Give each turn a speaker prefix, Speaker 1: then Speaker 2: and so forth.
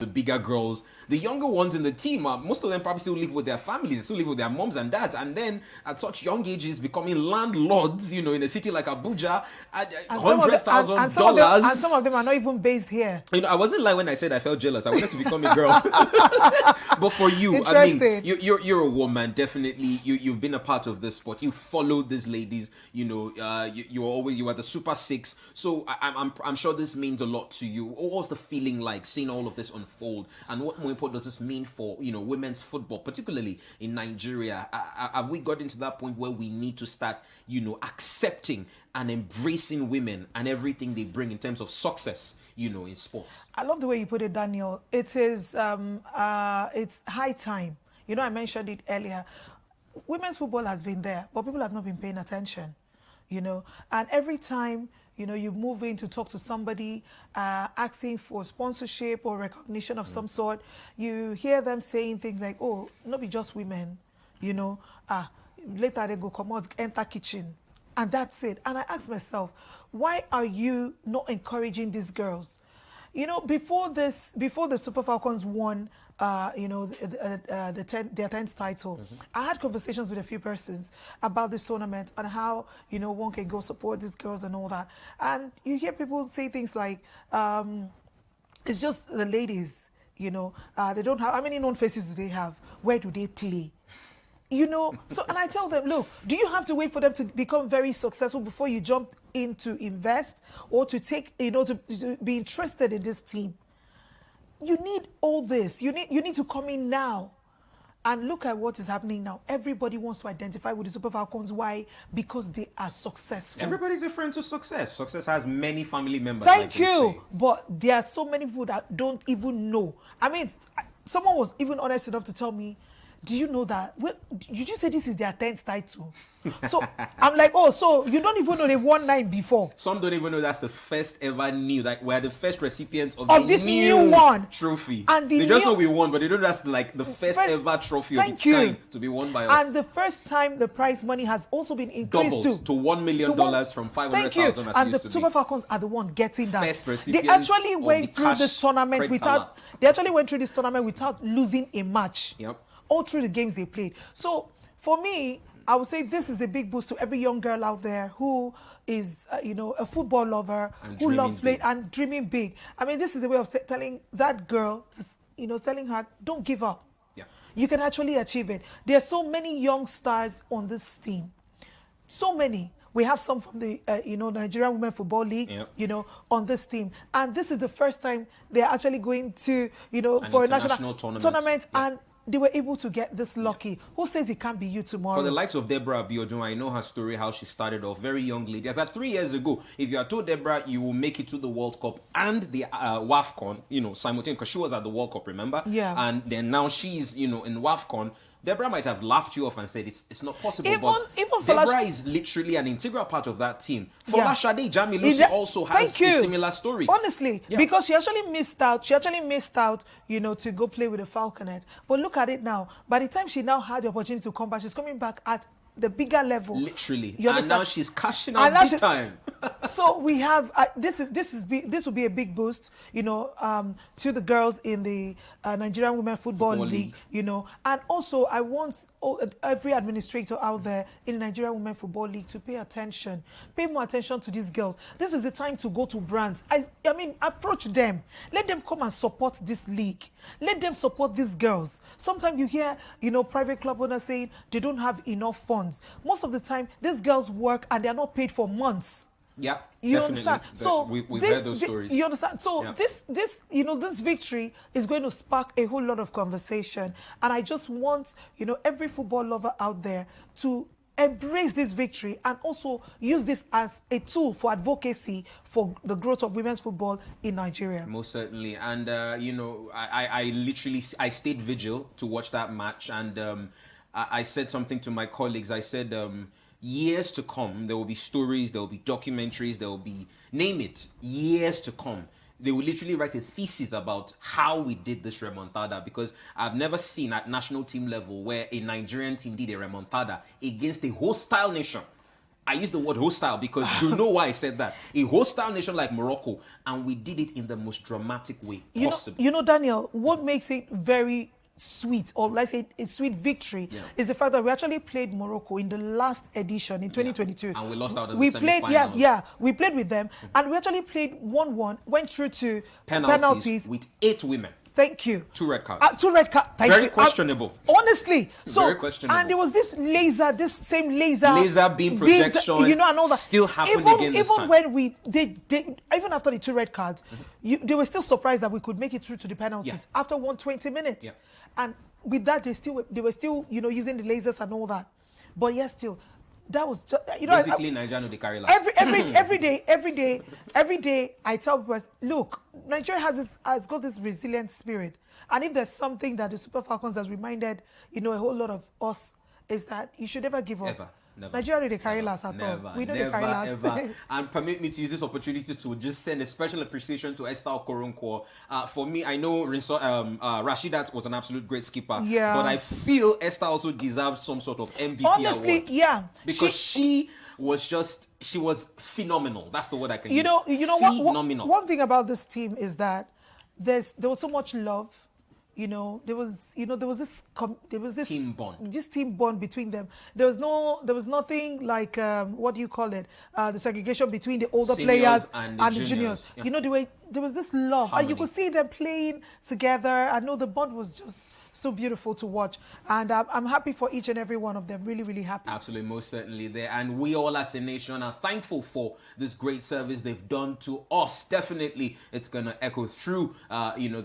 Speaker 1: the bigger girls. The younger ones in the team, most of them probably still live with their families, still live with their moms and dads, and then at such young ages becoming landlords, you know, in a city like Abuja, at $100,000.
Speaker 2: And some of them are not even based here.
Speaker 1: You know, I wasn't lying when I said I felt jealous. I wanted to become a girl. But for you, I mean, you're a woman, definitely. You've been a part of this sport. You followed these ladies. You know, you are the Super Six. So I'm sure this means a lot to you. What was the feeling like seeing all of this unfold? And what more important does this mean for, you know, women's football, particularly in Nigeria? Have we gotten to that point where we need to start, you know, accepting and embracing women and everything they bring in terms of success, you know, in sports?
Speaker 2: I love the way you put it, Daniel. It is, it's high time. You know, I mentioned it earlier. Women's football has been there, but people have not been paying attention, you know. And every time, you know, you move in to talk to somebody asking for sponsorship or recognition of some sort, you hear them saying things like, oh, not be just women, you know. Later they go come out, enter kitchen. And that's it. And I asked myself, why are you not encouraging these girls? You know, before the Super Falcons won, you know, their 10th title, I had conversations with a few persons about this tournament and how, you know, one can go support these girls and all that. And you hear people say things like, it's just the ladies, you know, they don't have, how many known faces do they have? Where do they play? You know, so, and I tell them, look, do you have to wait for them to become very successful before you jump in to invest or to take, you know, to be interested in this team? You need all this. You need to come in now. And look at what is happening now. Everybody wants to identify with the Super Falcons. Why? Because they are successful.
Speaker 1: Everybody's a friend to success. Success has many family members.
Speaker 2: Thank you. But there are so many people that don't even know. I mean, someone was even honest enough to tell me, do you know that? Well, did you say this is their 10th title? So I'm like, oh, so you don't even know they won 9 before.
Speaker 1: Some don't even know that's the first ever new, like we're the first recipients of
Speaker 2: this new one
Speaker 1: trophy.
Speaker 2: And
Speaker 1: they just know we won, but they don't know that's like the first ever trophy of its kind to be won by us.
Speaker 2: And the first time the prize money has also been increased
Speaker 1: to $1 million from $500,000.
Speaker 2: Thank you. And the Super Falcons are the one getting that.
Speaker 1: First recipients
Speaker 2: they actually went through this tournament
Speaker 1: without.
Speaker 2: They actually went through this tournament without losing a match.
Speaker 1: Yep.
Speaker 2: All through the games they played. So for me, I would say this is a big boost to every young girl out there who is, you know, a football lover, who loves playing and dreaming big. I mean, this is a way of telling that girl, to, you know, telling her, don't give up.
Speaker 1: Yeah.
Speaker 2: You can actually achieve it. There are so many young stars on this team. So many. We have some from the, you know, Nigerian Women Football League, you know, on this team. And this is the first time they're actually going to, you know, for a national tournament. And they were able to get this lucky. Who says it can't be you tomorrow?
Speaker 1: For the likes of Deborah Abiodun, I know her story, how she started off, very young lady. As at 3 years ago, if you had told Deborah you will make it to the World Cup and the WAFCON, you know, simultaneously, because she was at the World Cup, remember?
Speaker 2: Yeah.
Speaker 1: And then now she's, you know, in WAFCON. Deborah might have laughed you off and said it's not possible,
Speaker 2: even
Speaker 1: Deborah is literally an integral part of that team. Folashade Jamilusi also has a similar story.
Speaker 2: Honestly, because she actually missed out. She actually missed out, you know, to go play with the Falconet. But look at it now. By the time she now had the opportunity to come back, she's coming back at the bigger level.
Speaker 1: Literally. And now she's cashing out big time.
Speaker 2: So we have this will be a big boost, you know, to the girls in the Nigerian Women Football League, you know. And also I want every administrator out there in the Nigerian Women Football League to pay attention. Pay more attention to these girls. This is the time to go to brands. I mean, approach them. Let them come and support this league. Let them support these girls. Sometimes you hear, you know, private club owners saying they don't have enough funds. Most of the time, these girls work and they are not paid for months.
Speaker 1: Yeah,
Speaker 2: you understand. So
Speaker 1: we've heard those stories.
Speaker 2: You understand. So this you know, this victory is going to spark a whole lot of conversation, and I just want, you know, every football lover out there to embrace this victory and also use this as a tool for advocacy for the growth of women's football in Nigeria.
Speaker 1: Most certainly. And you know, I literally stayed vigil to watch that match, and I said something to my colleagues. I said, years to come, there will be stories, there will be documentaries, there will be, name it, years to come. They will literally write a thesis about how we did this remontada, because I've never seen at national team level where a Nigerian team did a remontada against a hostile nation. I use the word hostile because you know why I said that. A hostile nation like Morocco, and we did it in the most dramatic way possible.
Speaker 2: You know, Daniel, what makes it very sweet, or let's say a sweet victory, is the fact that we actually played Morocco in the last edition in 2022.
Speaker 1: And we lost out in
Speaker 2: we
Speaker 1: the
Speaker 2: played,
Speaker 1: semi-finals.
Speaker 2: we played with them, and we actually played 1-1, went through to
Speaker 1: penalties with 8 women.
Speaker 2: Thank you.
Speaker 1: 2 red cards.
Speaker 2: 2 red cards.
Speaker 1: Very questionable.
Speaker 2: Honestly. So,
Speaker 1: very questionable.
Speaker 2: And there was this same laser
Speaker 1: beam projection,
Speaker 2: you know, and all that.
Speaker 1: Still happened again this time.
Speaker 2: Even when even after the 2 red cards, they were still surprised that we could make it through to the penalties after 120 minutes. And with that, they were still, you know, using the lasers and all that. But yes, still, that was just, you know,
Speaker 1: basically Nigeria they carry last.
Speaker 2: Every day I tell people, look, Nigeria has got this resilient spirit, and if there's something that the Super Falcons has reminded, you know, a whole lot of us, is that you should never give up.
Speaker 1: Ever. Never.
Speaker 2: Nigeria they carry last at all. We know they carry last.
Speaker 1: Ever. And permit me to use this opportunity to just send a special appreciation to Esther Okoronkwo. For me, I know Rashidat was an absolute great skipper.
Speaker 2: Yeah.
Speaker 1: But I feel Esther also deserves some sort of MVP
Speaker 2: Honestly,
Speaker 1: award.
Speaker 2: yeah.
Speaker 1: Because she was phenomenal. That's the word I can use.
Speaker 2: You know
Speaker 1: phenomenal.
Speaker 2: One thing about this team is that there was so much love. You know, there was this
Speaker 1: team bond.
Speaker 2: This team bond between them. There was nothing like what do you call it? The segregation between the older
Speaker 1: Seniors
Speaker 2: players
Speaker 1: and
Speaker 2: the juniors.
Speaker 1: Yeah.
Speaker 2: You know, there was this love,
Speaker 1: Harmony.
Speaker 2: and you could see them playing together. I know the bond was just so beautiful to watch, and I'm happy for each and every one of them. Really, really happy.
Speaker 1: Absolutely, most certainly there. And we all as a nation are thankful for this great service they've done to us. Definitely, it's gonna echo through, you know,